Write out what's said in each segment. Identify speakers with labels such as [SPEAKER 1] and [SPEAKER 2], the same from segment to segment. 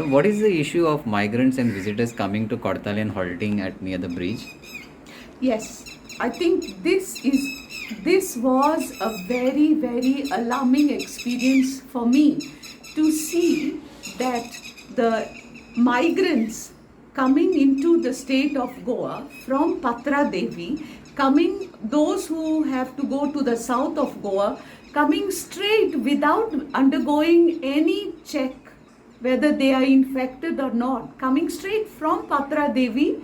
[SPEAKER 1] Madam, what is the issue of migrants and visitors coming to Kortali and halting at near the bridge?
[SPEAKER 2] Yes, I think this was a very, very alarming experience for me to see that the migrants coming into the state of Goa from Patra Devi, coming those who have to go to the south of Goa, coming straight without undergoing any check whether they are infected or not, coming straight from Patra Devi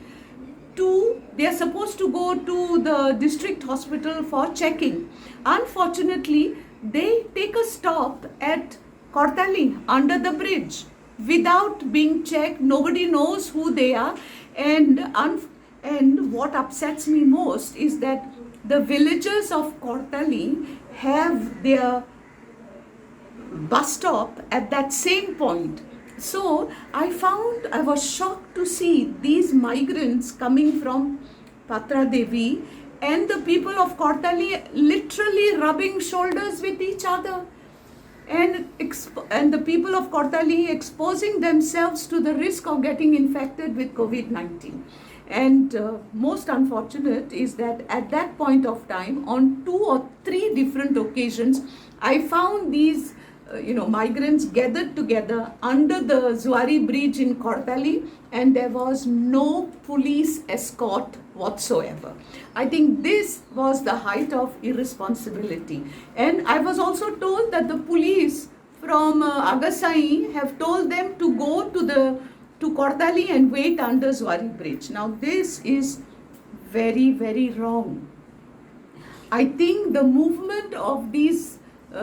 [SPEAKER 2] to they are supposed to go to the district hospital for checking. Unfortunately, they take a stop at Kortali under the bridge without being checked. Nobody knows who they are, and what upsets me most is that the villagers of Kortali have their bus stop at that same point. So I was shocked to see these migrants coming from Patra Devi and the people of Kortali literally rubbing shoulders with each other, and the people of Kortali exposing themselves to the risk of getting infected with COVID-19. And most unfortunate is that at that point of time, on 2 or 3 different occasions, I found these migrants gathered together under the Zuari bridge in Kortali, and there was no police escort whatsoever. I think this was the height of irresponsibility. And I was also told that the police from Agasai have told them to go to Kortali and wait under Zuari bridge. Now this is very, very wrong. I think the movement of these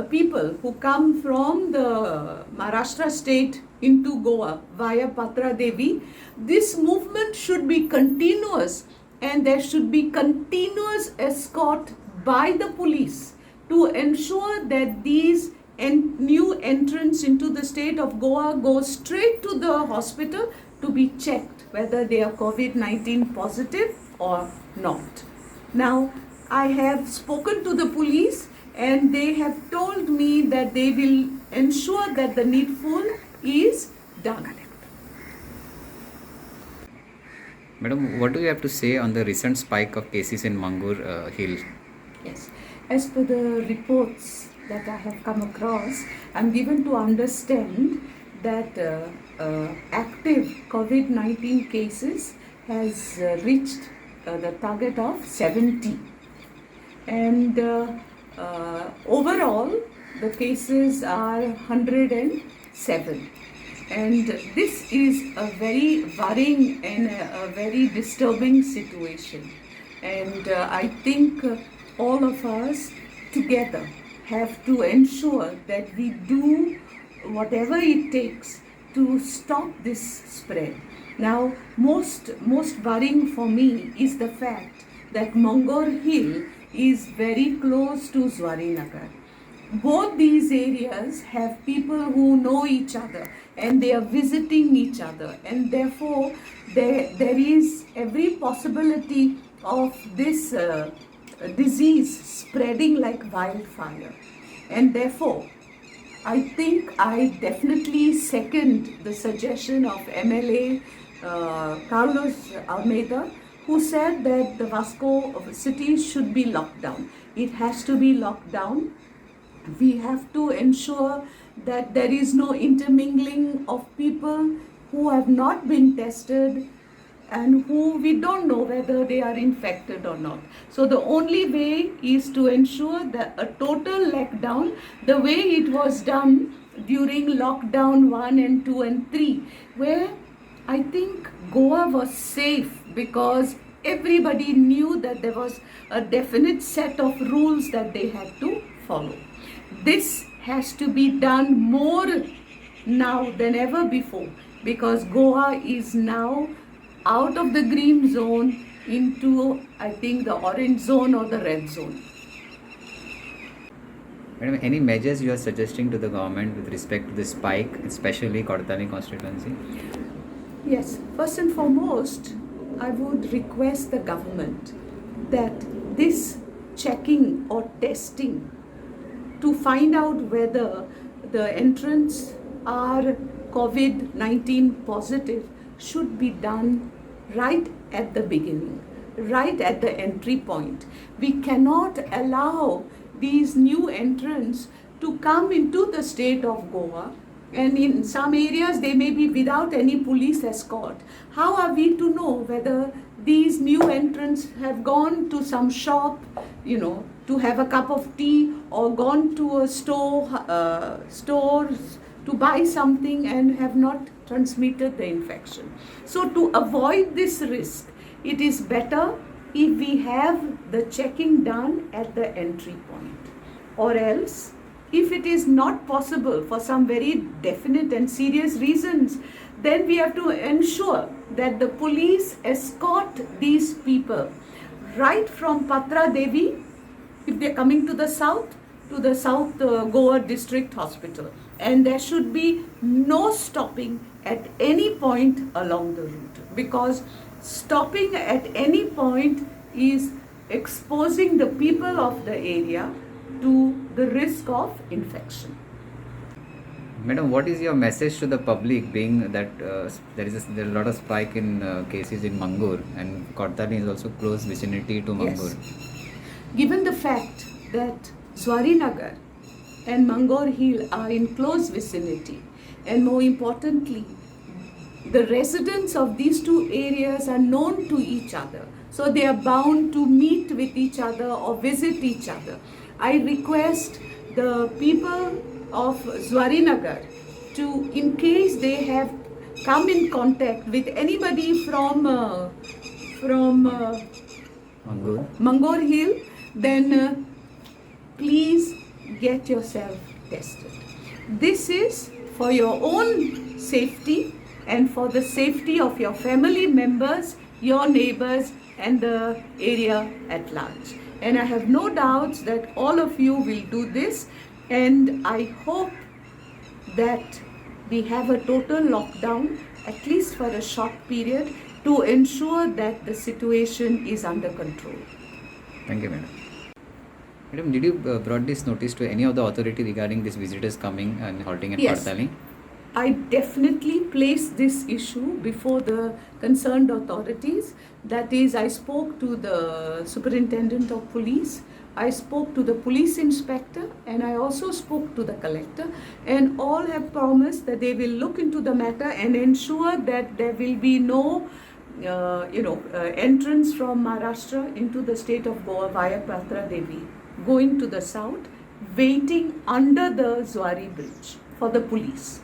[SPEAKER 2] people who come from the Maharashtra state into Goa via Patra Devi, this movement should be continuous, and there should be continuous escort by the police to ensure that these new entrants into the state of Goa go straight to the hospital to be checked whether they are COVID-19 positive or not. Now, I have spoken to the police, and they have told me that they will ensure that the needful is done.
[SPEAKER 1] Madam, what do you have to say on the recent spike of cases in Mangur Hill?
[SPEAKER 2] Yes, as per the reports that I have come across, I'm given to understand that active COVID-19 cases has reached the target of 70. And overall, the cases are 107. And this is a very worrying and a very disturbing situation. And I think all of us together have to ensure that we do whatever it takes to stop this spread. Now, most worrying for me is the fact that Mangur Hill is very close to Zuarinagar. Both these areas have people who know each other, and they are visiting each other, and therefore there is every possibility of this disease spreading like wildfire. And therefore, I think I definitely second the suggestion of MLA Carlos Almeida, who said that the Vasco city should be locked down. It has to be locked down. We have to ensure that there is no intermingling of people who have not been tested and who we don't know whether they are infected or not. So the only way is to ensure that a total lockdown, the way it was done during lockdown 1 and 2 and 3, where I think Goa was safe because everybody knew that there was a definite set of rules that they had to follow. This has to be done more now than ever before, because Goa is now out of the green zone into, I think, the orange zone or the red zone.
[SPEAKER 1] Madam, any measures you are suggesting to the government with respect to the spike, especially Kortali constituency?
[SPEAKER 2] Yes, first and foremost, I would request the government that this checking or testing to find out whether the entrants are COVID-19 positive should be done right at the beginning, right at the entry point. We cannot allow these new entrants to come into the state of Goa, and in some areas they may be without any police escort. How are we to know whether these new entrants have gone to some shop, to have a cup of tea, or gone to a stores to buy something and have not transmitted the infection? So to avoid this risk, it is better if we have the checking done at the entry point. Or else, if it is not possible for some very definite and serious reasons, then we have to ensure that the police escort these people right from Patra Devi, if they're coming to the South Goa District Hospital. And there should be no stopping at any point along the route, because stopping at any point is exposing the people of the area to the risk of infection.
[SPEAKER 1] Madam, what is your message to the public, being that there is a lot of spike in cases in Mangur, and Kortani is also close vicinity to Mangur?
[SPEAKER 2] Yes. Given the fact that Zwarinagar and Mangur Hill are in close vicinity, and more importantly, the residents of these two areas are known to each other, so they are bound to meet with each other or visit each other. I request the people of Zwarinagar to, in case they have come in contact with anybody from Mangur Hill, then please get yourself tested. This is for your own safety and for the safety of your family members, your neighbors, and the area at large. And I have no doubts that all of you will do this, and I hope that we have a total lockdown, at least for a short period, to ensure that the situation is under control.
[SPEAKER 1] Thank you, madam. Madam, did you brought this notice to any of the authority regarding these visitors coming and halting at
[SPEAKER 2] Yes.
[SPEAKER 1] Kortani?
[SPEAKER 2] I definitely placed this issue before the concerned authorities. That is, I spoke to the superintendent of police, I spoke to the police inspector, and I also spoke to the collector, and all have promised that they will look into the matter and ensure that there will be no entrance from Maharashtra into the state of Goa via Patra Devi, going to the south, waiting under the Zwari bridge for the police.